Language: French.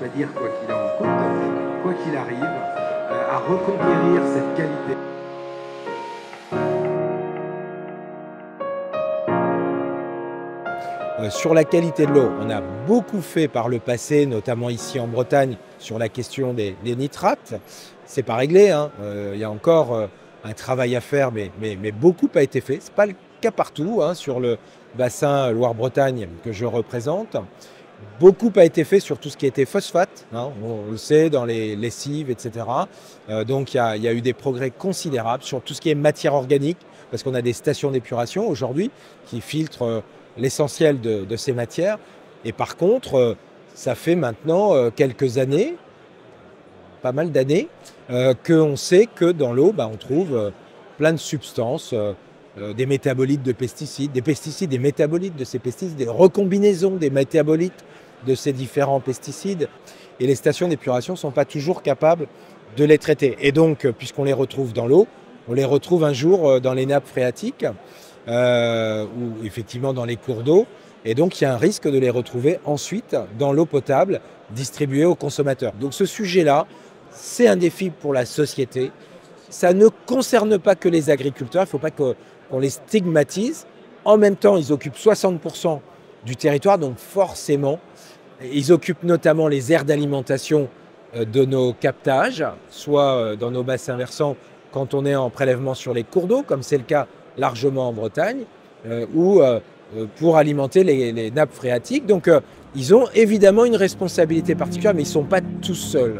va dire quoi qu'il en coûte, quoi qu'il arrive, à reconquérir cette qualité. Sur la qualité de l'eau, on a beaucoup fait par le passé, notamment ici en Bretagne, sur la question des nitrates. C'est pas réglé, hein. Il y a encore un travail à faire, mais beaucoup a été fait. Ce n'est pas le cas partout, hein, sur le bassin Loire-Bretagne que je représente. Beaucoup a été fait sur tout ce qui était phosphate, hein, on le sait, dans les lessives, etc. Donc il y a eu des progrès considérables sur tout ce qui est matière organique, parce qu'on a des stations d'épuration aujourd'hui qui filtrent l'essentiel de ces matières. Et par contre, ça fait maintenant quelques années, pas mal d'années, qu'on sait que dans l'eau, on trouve plein de substances, des métabolites de pesticides, des métabolites de ces pesticides, des recombinaisons des métabolites de ces différents pesticides. Et les stations d'épuration ne sont pas toujours capables de les traiter. Et donc, puisqu'on les retrouve dans l'eau, on les retrouve un jour dans les nappes phréatiques, ou effectivement dans les cours d'eau. Et donc, il y a un risque de les retrouver ensuite dans l'eau potable distribuée aux consommateurs. Donc ce sujet-là, c'est un défi pour la société. Ça ne concerne pas que les agriculteurs, il ne faut pas qu'on les stigmatise. En même temps, ils occupent 60% du territoire, donc forcément, ils occupent notamment les aires d'alimentation de nos captages, soit dans nos bassins versants quand on est en prélèvement sur les cours d'eau, comme c'est le cas largement en Bretagne, ou pour alimenter les nappes phréatiques. Donc ils ont évidemment une responsabilité particulière, mais ils ne sont pas tous seuls.